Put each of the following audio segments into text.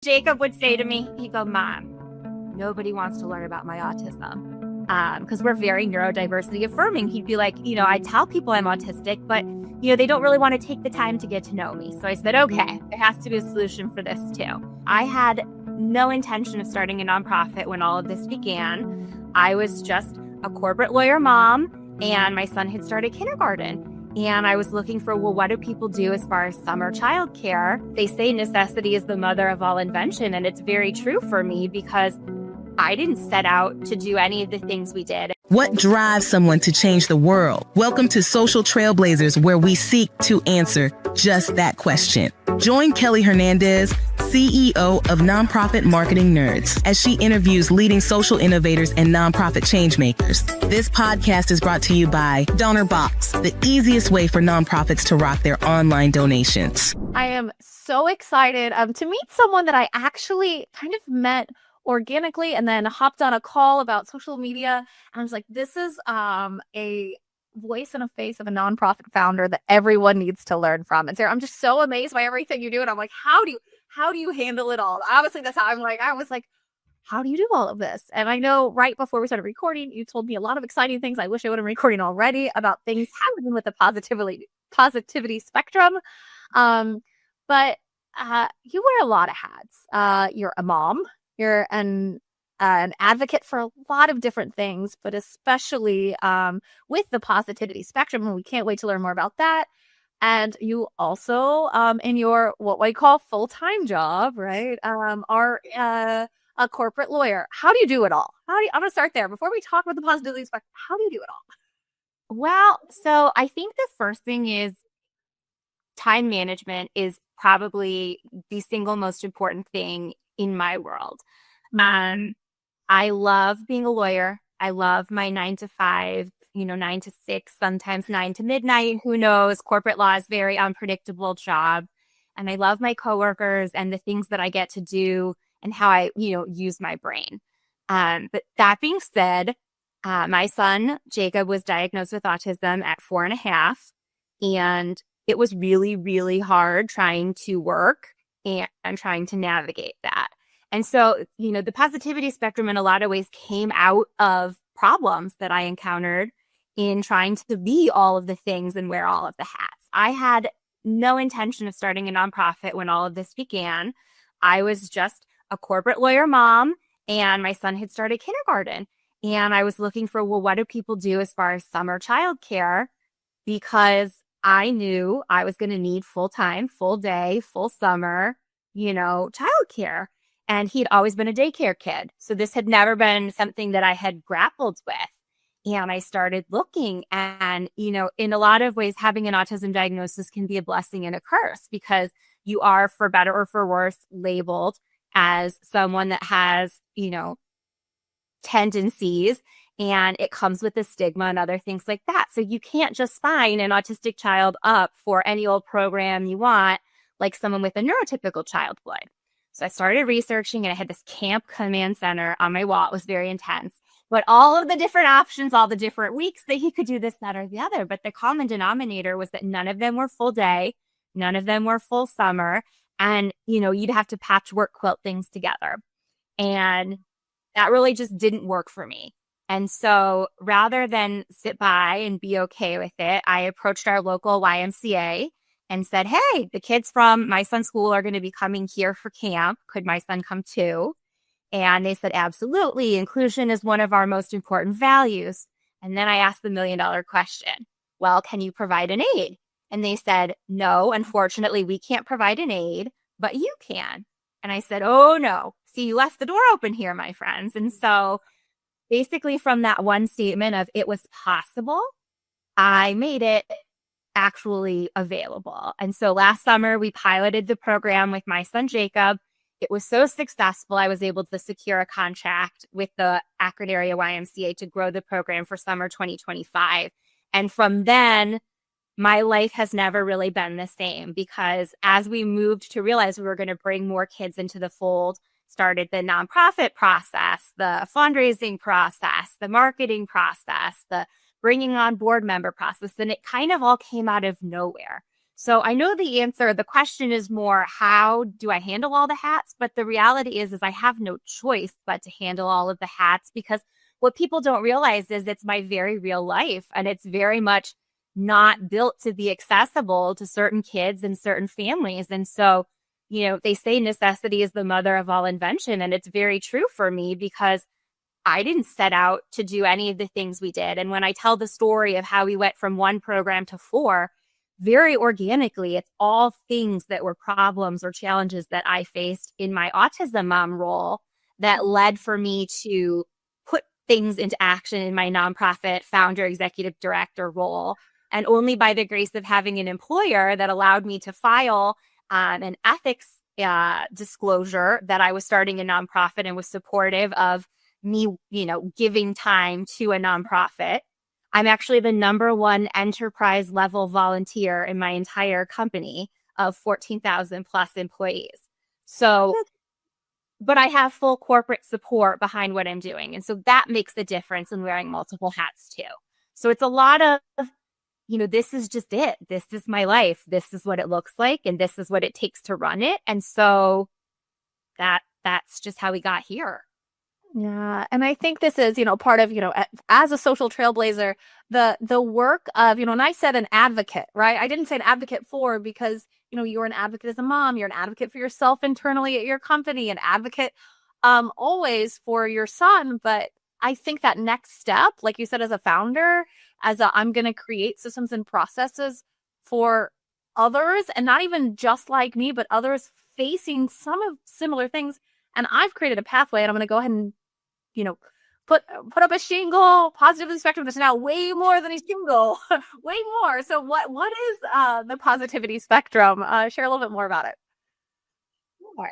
Jacob would say to me, he'd go, "Mom, nobody wants to learn about my autism." Because we're very neurodiversity affirming. He'd be like, I tell people I'm autistic, but, they don't really want to take the time to get to know me. So I said, okay, there has to be a solution for this too. I had no intention of starting a nonprofit when all of this began. I was just a corporate lawyer mom, and my son had started kindergarten. And I was looking for, what do people do as far as summer childcare? They say necessity is the mother of all invention. And it's very true for me because I didn't set out to do any of the things we did. What drives someone to change the world? Welcome to Social Trailblazers, where we seek to answer just that question. Join Kelly Hernandez, CEO of Nonprofit Marketing Nerds, as she interviews leading social innovators and nonprofit changemakers. This podcast is brought to you by DonorBox, the easiest way for nonprofits to rock their online donations. I am so excited to meet someone that I actually kind of met organically and then hopped on a call about social media. And I was like, this is a voice and a face of a nonprofit founder that everyone needs to learn from. And Sarah, I'm just so amazed by everything you do. And I'm like, how do you handle it all? Obviously, that's how I was like, how do you do all of this? And I know right before we started recording, you told me a lot of exciting things. I wish I would have been recording already about things happening with the positivity spectrum. But you wear a lot of hats. You're a mom. You're an advocate for a lot of different things, but especially with the positivity spectrum, and we can't wait to learn more about that. And you also, in your what we call full-time job, right, are a corporate lawyer. How do you do it all? I'm going to start there. Before we talk about the positivity spectrum, how do you do it all? Well, so I think the first thing is time management is probably the single most important thing in my world. I love being a lawyer. I love my 9 to 5, 9 to 6, sometimes 9 to midnight. Who knows? Corporate law is a very unpredictable job. And I love my coworkers and the things that I get to do and how I, use my brain. But that being said, my son, Jacob, was diagnosed with autism at 4.5. And it was really, really hard trying to work and trying to navigate that. And so, the positivity spectrum in a lot of ways came out of problems that I encountered in trying to be all of the things and wear all of the hats. I had no intention of starting a nonprofit when all of this began. I was just a corporate lawyer mom, and my son had started kindergarten. And I was looking for, what do people do as far as summer childcare? Because I knew I was going to need full-time, full day, full summer, childcare. And he'd always been a daycare kid. So this had never been something that I had grappled with. And I started looking, and, in a lot of ways, having an autism diagnosis can be a blessing and a curse, because you are, for better or for worse, labeled as someone that has, tendencies, and it comes with a stigma and other things like that. So you can't just sign an autistic child up for any old program you want, like someone with a neurotypical child would. So I started researching, and I had this camp command center on my wall. It was very intense. But all of the different options, all the different weeks that he could do this, that, or the other. But the common denominator was that none of them were full day. None of them were full summer. And, you'd have to patchwork quilt things together. And that really just didn't work for me. And so rather than sit by and be okay with it, I approached our local YMCA and said, hey, the kids from my son's school are going to be coming here for camp. Could my son come too? And they said, absolutely. Inclusion is one of our most important values. And then I asked the $1 million question. Well, can you provide an aid? And they said, no, unfortunately, we can't provide an aid, but you can. And I said, oh, no. See, you left the door open here, my friends. And so basically from that one statement of it was possible, I made it actually available. And so last summer, we piloted the program with my son, Jacob. It was so successful, I was able to secure a contract with the Akron area YMCA to grow the program for summer 2025. And from then, my life has never really been the same, because as we moved to realize we were going to bring more kids into the fold, started the nonprofit process, the fundraising process, the marketing process, the bringing on board member process, and it kind of all came out of nowhere. So I know the answer. The question is more, how do I handle all the hats? But the reality is I have no choice but to handle all of the hats, because what people don't realize is it's my very real life, and it's very much not built to be accessible to certain kids and certain families. And so, they say necessity is the mother of all invention. And it's very true for me, because I didn't set out to do any of the things we did. And when I tell the story of how we went from one program to 4, very organically, it's all things that were problems or challenges that I faced in my autism mom role that led for me to put things into action in my nonprofit founder, executive director role. And only by the grace of having an employer that allowed me to file an ethics disclosure that I was starting a nonprofit and was supportive of me, giving time to a nonprofit. I'm actually the #1 enterprise level volunteer in my entire company of 14,000 plus employees. So, but I have full corporate support behind what I'm doing. And so that makes the difference in wearing multiple hats too. So it's a lot of, this is just it. This is my life. This is what it looks like. And this is what it takes to run it. And so that's just how we got here. Yeah. And I think this is, part of, as a social trailblazer, the work of, and I said an advocate, right? I didn't say an advocate for, because, you're an advocate as a mom, you're an advocate for yourself internally at your company, an advocate always for your son. But I think that next step, like you said, as a founder, I'm going to create systems and processes for others, and not even just like me, but others facing some of similar things. And I've created a pathway, and I'm going to go ahead and put up a shingle, positivity spectrum that's now way more than a shingle, way more. So what is the positivity spectrum? Share a little bit more about it. Sure.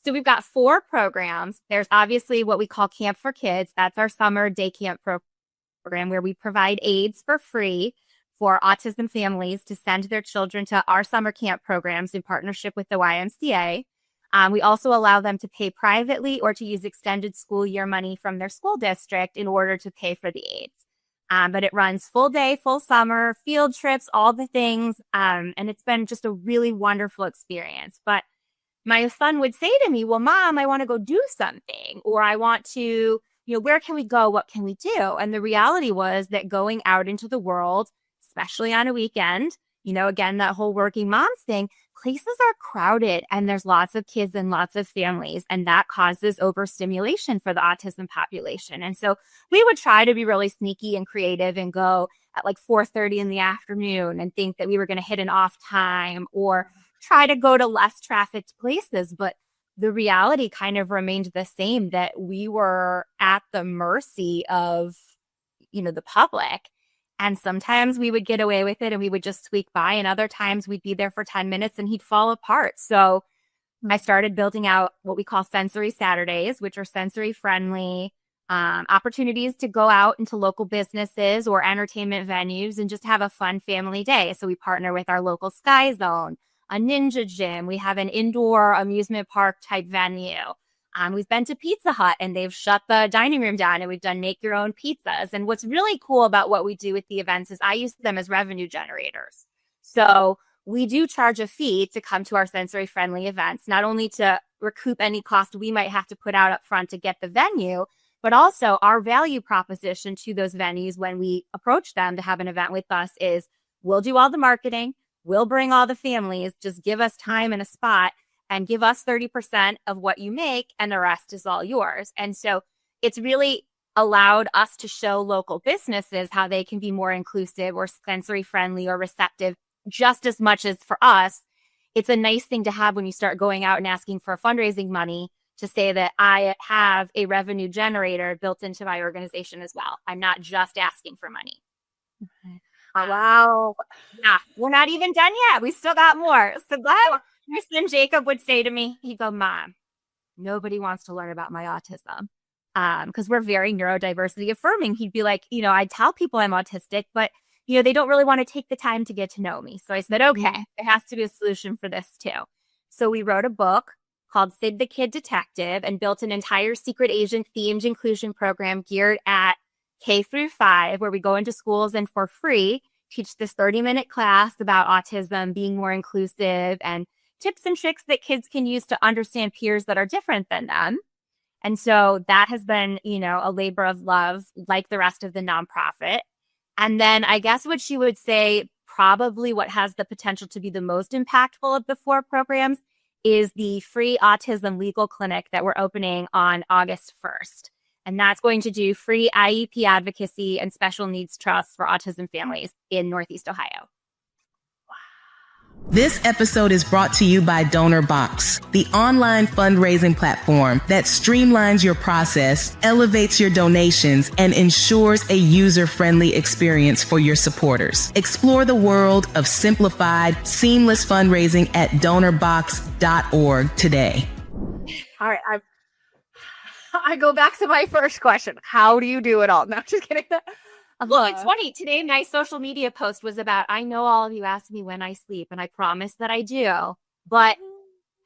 So we've got 4 programs. There's obviously what we call Camp for Kids. That's our summer day camp program where we provide aids for free for autism families to send their children to our summer camp programs in partnership with the YMCA. We also allow them to pay privately or to use extended school year money from their school district in order to pay for the aids. But it runs full day, full summer, field trips, all the things. And it's been just a really wonderful experience. But my son would say to me, well, Mom, I want to go do something, or I want to, where can we go? What can we do? And the reality was that going out into the world, especially on a weekend, again, that whole working mom thing, places are crowded and there's lots of kids and lots of families, and that causes overstimulation for the autism population. And so we would try to be really sneaky and creative and go at like 4:30 in the afternoon and think that we were going to hit an off time, or try to go to less trafficked places. But the reality kind of remained the same, that we were at the mercy of, the public. And sometimes we would get away with it and we would just squeak by. And other times we'd be there for 10 minutes and he'd fall apart. So I started building out what we call Sensory Saturdays, which are sensory friendly opportunities to go out into local businesses or entertainment venues and just have a fun family day. So we partner with our local Sky Zone, a ninja gym. We have an indoor amusement park type venue. We've been to Pizza Hut and they've shut the dining room down, and we've done make your own pizzas. And what's really cool about what we do with the events is I use them as revenue generators. So we do charge a fee to come to our sensory friendly events, not only to recoup any cost we might have to put out up front to get the venue, but also our value proposition to those venues when we approach them to have an event with us is, we'll do all the marketing, we'll bring all the families, just give us time and a spot, and give us 30% of what you make, and the rest is all yours. And so it's really allowed us to show local businesses how they can be more inclusive or sensory friendly or receptive, just as much as for us. It's a nice thing to have when you start going out and asking for fundraising money, to say that I have a revenue generator built into my organization as well. I'm not just asking for money. Okay. Wow. Yeah, we're not even done yet. We still got more. So glad. My son Jacob would say to me, he'd go, Mom, nobody wants to learn about my autism. Because we're very neurodiversity affirming. He'd be like, I tell people I'm autistic, but, they don't really want to take the time to get to know me. So I said, okay, there has to be a solution for this too. So we wrote a book called Sid the Kid Detective and built an entire secret agent themed inclusion program geared at K through 5, where we go into schools and for free teach this 30-minute class about autism, being more inclusive, and tips and tricks that kids can use to understand peers that are different than them. And so that has been, a labor of love, like the rest of the nonprofit. And then I guess what she would say, probably what has the potential to be the most impactful of the 4 programs is the free autism legal clinic that we're opening on August 1st. And that's going to do free IEP advocacy and special needs trusts for autism families in Northeast Ohio. This episode is brought to you by DonorBox, the online fundraising platform that streamlines your process, elevates your donations, and ensures a user-friendly experience for your supporters. Explore the world of simplified, seamless fundraising at donorbox.org today. All right, I go back to my first question. How do you do it all? No, just kidding. Well, it's funny. Today, my social media post was about, I know all of you ask me when I sleep, and I promise that I do. But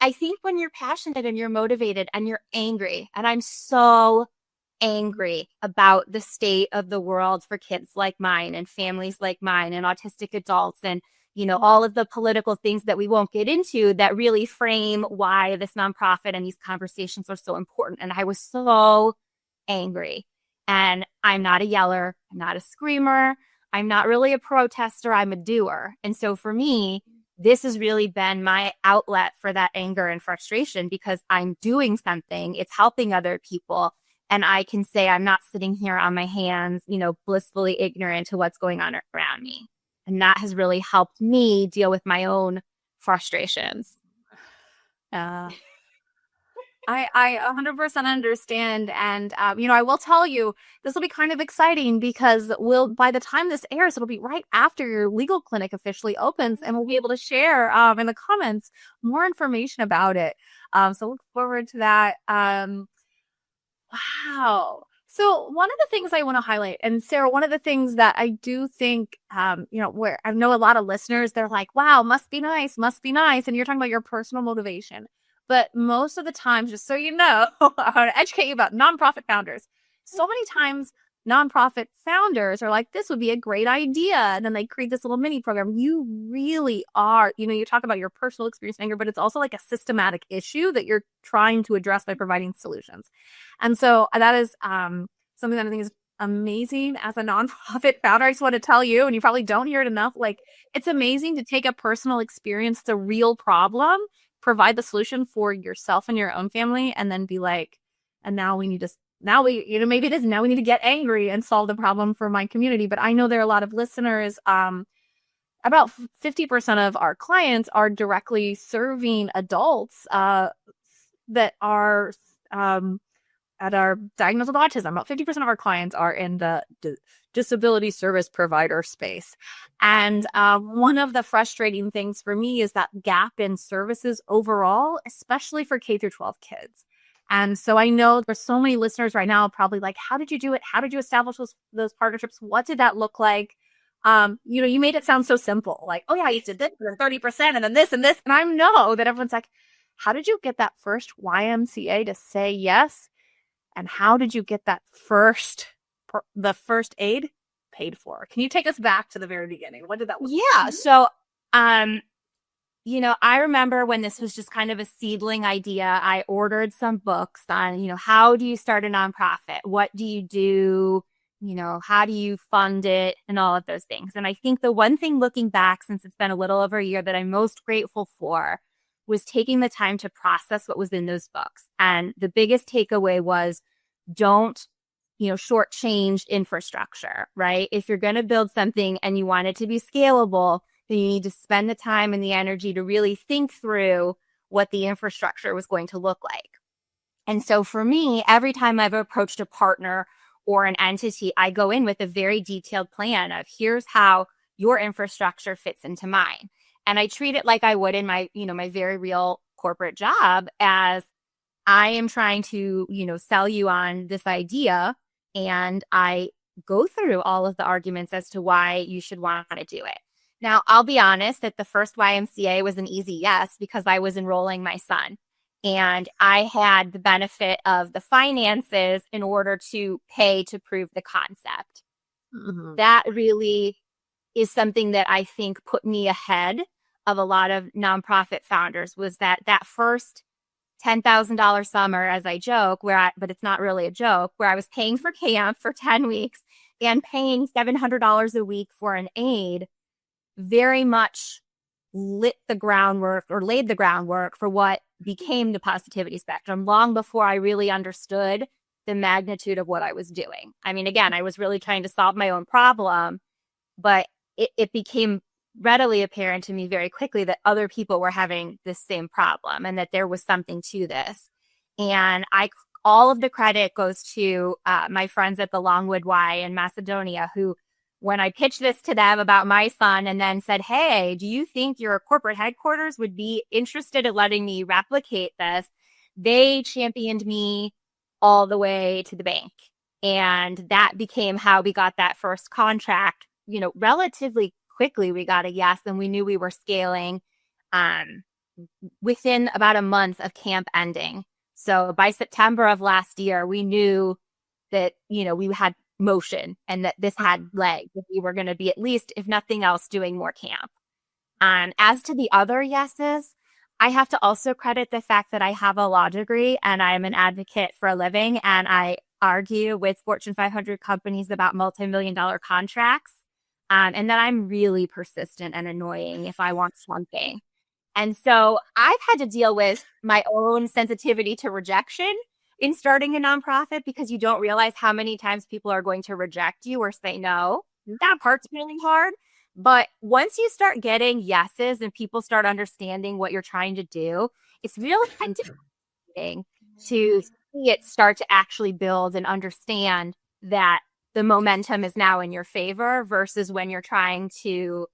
I think when you're passionate and you're motivated and you're angry, and I'm so angry about the state of the world for kids like mine and families like mine and autistic adults and, all of the political things that we won't get into that really frame why this nonprofit and these conversations are so important. And I was so angry. And I'm not a yeller. I'm not a screamer. I'm not really a protester. I'm a doer. And so for me, this has really been my outlet for that anger and frustration because I'm doing something. It's helping other people. And I can say I'm not sitting here on my hands, blissfully ignorant to what's going on around me. And that has really helped me deal with my own frustrations. I 100% understand. And, I will tell you, this will be kind of exciting because by the time this airs, it'll be right after your legal clinic officially opens and we'll be able to share in the comments more information about it. So look forward to that. Wow. So one of the things I want to highlight, and Sarah, one of the things that I do think, where I know a lot of listeners, they're like, wow, must be nice. And you're talking about your personal motivation. But most of the times, just so you know, I want to educate you about nonprofit founders. So many times, nonprofit founders are like, this would be a great idea. And then they create this little mini program. You really are, you talk about your personal experience anger, but it's also like a systematic issue that you're trying to address by providing solutions. And so that is something that I think is amazing as a nonprofit founder. I just want to tell you, and you probably don't hear it enough, like it's amazing to take a personal experience, the real problem, provide the solution for yourself and your own family, and then be like, and now we need to, maybe it is, now we need to get angry and solve the problem for my community. But I know there are a lot of listeners, about 50% of our clients are directly serving adults that are diagnosed with autism. About 50% of our clients are in the disability service provider space. And one of the frustrating things for me is that gap in services overall, especially for K through 12 kids. And so I know there's so many listeners right now probably like, how did you do it? How did you establish those partnerships? What did that look like? You made it sound so simple. Like, oh yeah, you did this, and then 30%, and then this and this. And I know that everyone's like, how did you get that first YMCA to say yes? And how did you get that the first aid paid for? Can you take us back to the very beginning? What did that look like? Yeah. So, I remember when this was just kind of a seedling idea, I ordered some books on, how do you start a nonprofit? What do you do? How do you fund it and all of those things? And I think the one thing looking back, since it's been a little over a year, that I'm most grateful for was taking the time to process what was in those books. And the biggest takeaway was don't, shortchange infrastructure, right? If you're going to build something and you want it to be scalable, then you need to spend the time and the energy to really think through what the infrastructure was going to look like. And so for me, every time I've approached a partner or an entity, I go in with a very detailed plan of here's how your infrastructure fits into mine. And I treat it like I would in my, my very real corporate job, as I am trying to, sell you on this idea. And I go through all of the arguments as to why you should want to do it. Now, I'll be honest that the first YMCA was an easy yes because I was enrolling my son. And I had the benefit of the finances in order to pay to prove the concept. Mm-hmm. That really is something that I think put me ahead of a lot of nonprofit founders, was that first $10,000 summer, as I joke, but it's not really a joke, where I was paying for camp for 10 weeks and paying $700 a week for an aide, very much laid the groundwork for what became the positivity spectrum long before I really understood the magnitude of what I was doing. I mean, again, I was really trying to solve my own problem, but it became readily apparent to me very quickly that other people were having this same problem and that there was something to this. And all of the credit goes to my friends at the Longwood Y in Macedonia, who, when I pitched this to them about my son and then said, hey, do you think your corporate headquarters would be interested in letting me replicate this? They championed me all the way to the bank. And that became how we got that first contract. Relatively quickly, we got a yes, and we knew we were scaling within about a month of camp ending. So by September of last year, we knew that, we had motion and that this had legs, that we were going to be, at least, if nothing else, doing more camp. As to the other yeses, I have to also credit the fact that I have a law degree and I'm an advocate for a living, and I argue with Fortune 500 companies about multi-million-dollar contracts, and that I'm really persistent and annoying if I want something. And so I've had to deal with my own sensitivity to rejection in starting a nonprofit, because you don't realize how many times people are going to reject you or say no. That part's really hard. But once you start getting yeses and people start understanding what you're trying to do, it's really intimidating to see it start to actually build and understand that the momentum is now in your favor versus when you're trying to,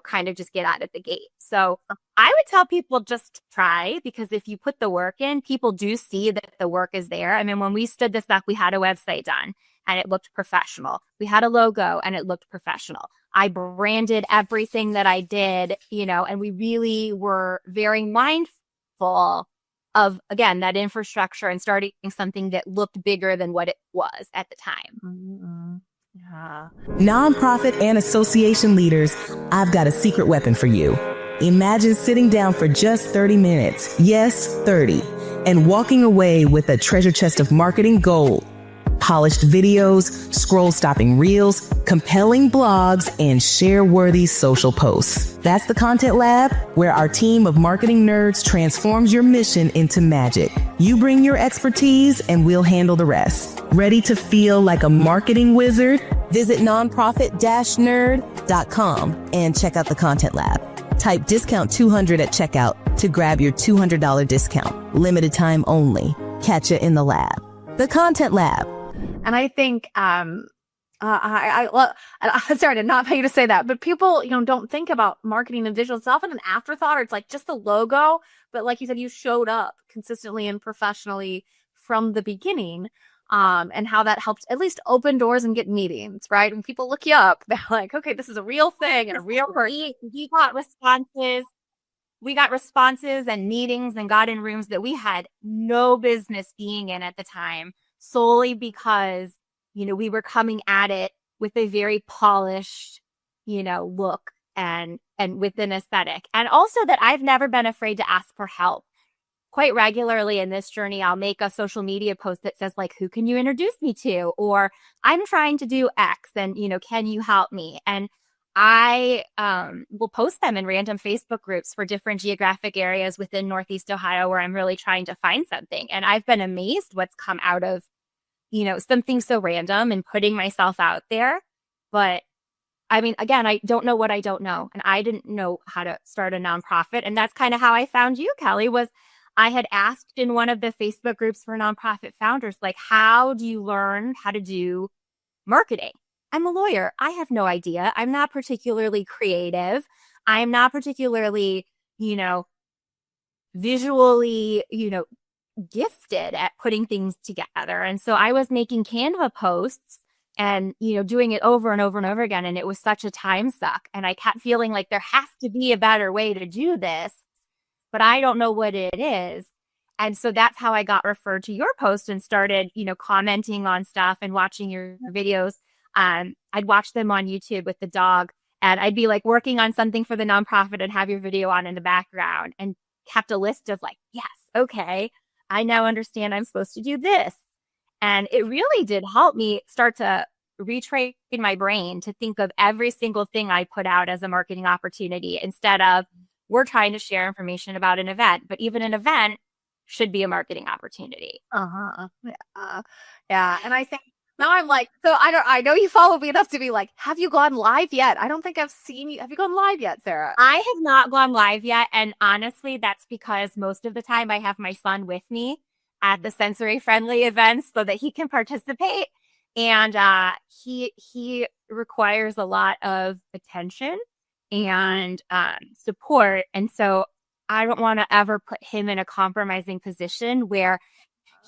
kind of just get out at the gate. So I would tell people just try, because if you put the work in, people do see that the work is there. I mean, when we stood this up, we had a website done and it looked professional. We had a logo and it looked professional. I branded everything that I did, and we really were very mindful of, again, that infrastructure and starting something that looked bigger than what it was at the time. Mm-hmm. Yeah. Nonprofit and association leaders, I've got a secret weapon for you. Imagine sitting down for just 30 minutes, yes, 30, and walking away with a treasure chest of marketing gold. Polished videos, scroll-stopping reels, compelling blogs, and share-worthy social posts. That's the Content Lab, where our team of marketing nerds transforms your mission into magic. You bring your expertise, and we'll handle the rest. Ready to feel like a marketing wizard? Visit nonprofit-nerd.com and check out the Content Lab. Type discount 200 at checkout to grab your $200 discount. Limited time only. Catch you in the lab. The Content Lab. And I think, I'm sorry to not pay you to say that, but people, don't think about marketing and visuals. It's often an afterthought, or it's like just the logo. But like you said, you showed up consistently and professionally from the beginning, and how that helped at least open doors and get meetings, right? When people look you up, they're like, okay, this is a real thing and a real person. We got responses. We got responses and meetings and got in rooms that we had no business being in at the time, solely because, we were coming at it with a very polished, look and with an aesthetic. And also that I've never been afraid to ask for help. Quite regularly in this journey, I'll make a social media post that says, like, who can you introduce me to? Or I'm trying to do X and, can you help me? And I will post them in random Facebook groups for different geographic areas within Northeast Ohio where I'm really trying to find something. And I've been amazed what's come out of, something so random and putting myself out there. But I mean, again, I don't know what I don't know. And I didn't know how to start a nonprofit. And that's kind of how I found you, Kelly, was I had asked in one of the Facebook groups for nonprofit founders, like, how do you learn how to do marketing? I'm a lawyer. I have no idea. I'm not particularly creative. I'm not particularly, visually, gifted at putting things together. And so I was making Canva posts and, doing it over and over and over again. And it was such a time suck. And I kept feeling like there has to be a better way to do this, but I don't know what it is. And so that's how I got referred to your post and started, commenting on stuff and watching your videos. I'd watch them on YouTube with the dog And I'd be like working on something for the nonprofit and have your video on in the background and kept a list of like, yes, okay, I now understand I'm supposed to do this. And it really did help me start to retrain my brain to think of every single thing I put out as a marketing opportunity instead of we're trying to share information about an event, but even an event should be a marketing opportunity. Yeah. And I think now I'm like, so I know you follow me enough to be like, have you gone live yet? I don't think I've seen you. Have you gone live yet, Sarah? I have not gone live yet. And honestly, that's because most of the time I have my son with me at the sensory friendly events so that he can participate. And he requires a lot of attention and support. And so I don't want to ever put him in a compromising position where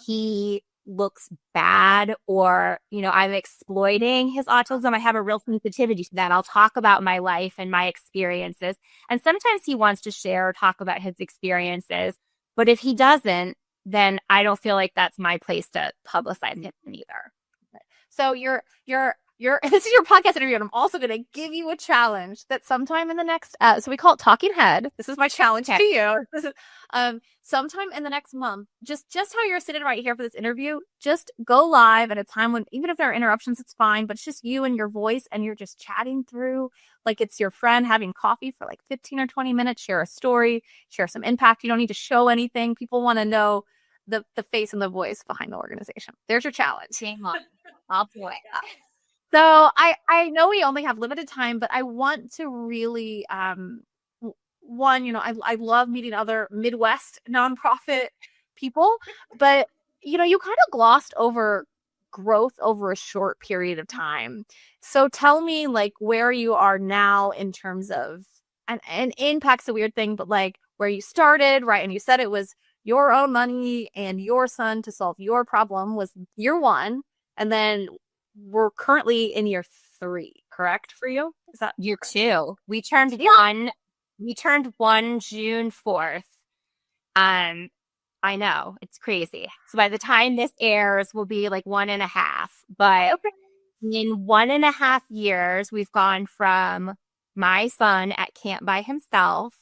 he looks bad or, I'm exploiting his autism. I have a real sensitivity to that. I'll talk about my life and my experiences. And sometimes he wants to share or talk about his experiences. But if he doesn't, then I don't feel like that's my place to publicize him either. So this is your podcast interview, and I'm also going to give you a challenge that sometime in the next, so we call it Talking Head. This is my challenge to you. This is, sometime in the next month, just how you're sitting right here for this interview, just go live at a time when, even if there are interruptions, it's fine, but it's just you and your voice, and you're just chatting through like it's your friend having coffee for like 15 or 20 minutes, share a story, share some impact. You don't need to show anything. People want to know the face and the voice behind the organization. There's your challenge. I'll do it. So I know we only have limited time, but I want to really, one, I love meeting other Midwest nonprofit people, but, you kind of glossed over growth over a short period of time. So tell me like where you are now in terms of, and impact's a weird thing, but like where you started, right? And you said it was your own money and your son to solve your problem was year one. And then we're currently in year 3, correct for you? Is that year 2? We turned one. We turned 1 June 4th. I know it's crazy. So by the time this airs, we'll be like 1.5. But in 1.5 years, we've gone from my son at camp by himself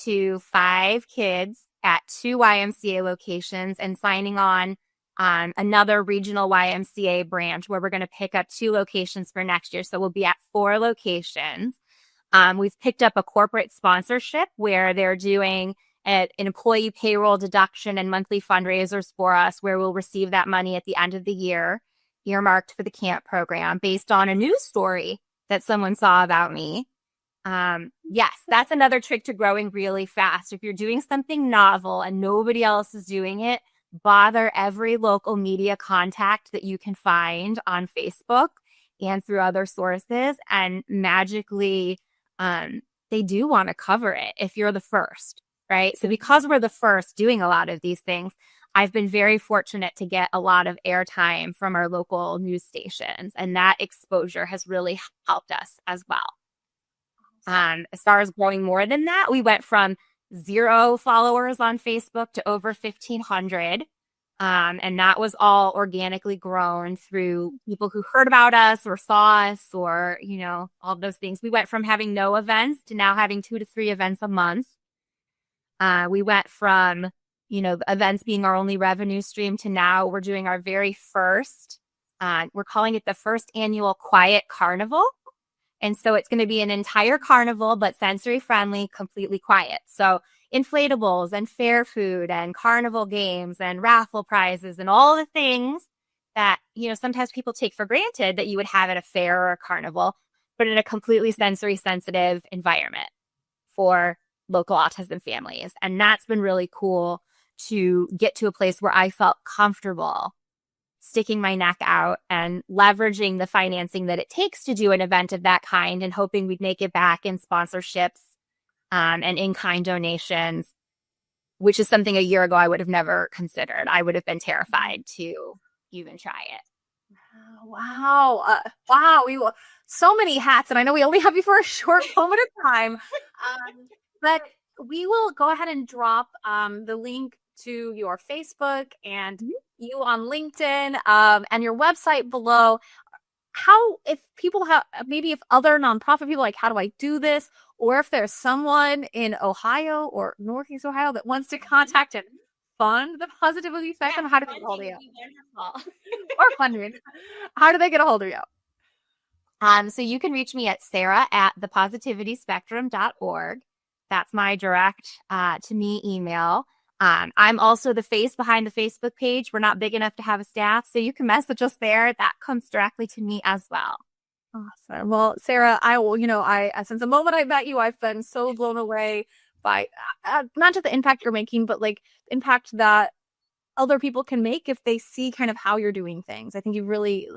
to 5 kids at 2 YMCA locations and signing on another regional YMCA branch where we're going to pick up 2 locations for next year. So we'll be at 4 locations. We've picked up a corporate sponsorship where they're doing an employee payroll deduction and monthly fundraisers for us, where we'll receive that money at the end of the year, earmarked for the camp program based on a news story that someone saw about me. Yes, that's another trick to growing really fast. If you're doing something novel and nobody else is doing it, bother every local media contact that you can find on Facebook and through other sources, and magically they do want to cover it if you're the first, right? So because we're the first doing a lot of these things, I've been very fortunate to get a lot of airtime from our local news stations, and that exposure has really helped us as well. As far as growing more than that, we went from 0 followers on Facebook to over 1,500. And that was all organically grown through people who heard about us or saw us or, all those things. We went from having no events to now having 2 to 3 events a month. We went from, events being our only revenue stream to now we're doing our very first, we're calling it the first annual Quiet Carnival. And so it's going to be an entire carnival, but sensory friendly, completely quiet. So inflatables and fair food and carnival games and raffle prizes and all the things that, sometimes people take for granted that you would have at a fair or a carnival, but in a completely sensory sensitive environment for local autism families. And that's been really cool to get to a place where I felt comfortable sticking my neck out and leveraging the financing that it takes to do an event of that kind and hoping we'd make it back in sponsorships and in-kind donations, which is something a year ago I would have never considered. I would have been terrified to even try it. Wow. Wow. So many hats, and I know we only have you for a short moment of time, but we will go ahead and drop the link to your Facebook and you on LinkedIn and your website below. if people have, maybe if other nonprofit people, like, how do I do this? Or if there's someone in Ohio or Northeast Ohio that wants to contact and fund the Positivity Spectrum, how do they get a hold of you? Or funding. How do they get a hold of you? So you can reach me at sarah@thepositivityspectrum.org. That's my direct to me email. I'm also the face behind the Facebook page. We're not big enough to have a staff, so you can message us there. That comes directly to me as well. Awesome. Well, Sarah, I will, since the moment I met you, I've been so blown away by not just the impact you're making, but like impact that other people can make if they see kind of how you're doing things. I think you really,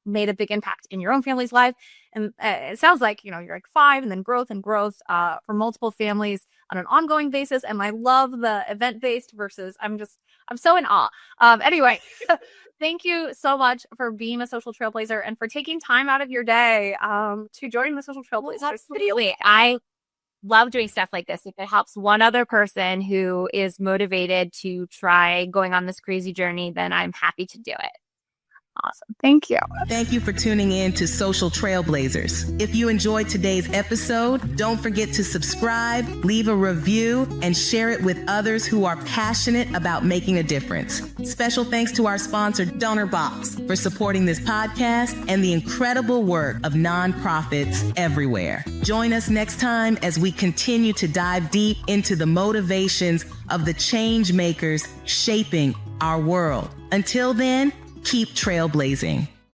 made a big impact in your own family's life. And it sounds like, you're like 5 and then growth for multiple families on an ongoing basis. And I love the event-based versus I'm so in awe. Anyway, thank you so much for being a social trailblazer and for taking time out of your day to join the Social Trailblazers. Absolutely. I love doing stuff like this. If it helps one other person who is motivated to try going on this crazy journey, then I'm happy to do it. Awesome. Thank you. Thank you for tuning in to Social Trailblazers. If you enjoyed today's episode, don't forget to subscribe, leave a review, and share it with others who are passionate about making a difference. Special thanks to our sponsor, DonorBox, for supporting this podcast and the incredible work of nonprofits everywhere. Join us next time as we continue to dive deep into the motivations of the change makers shaping our world. Until then, keep trailblazing.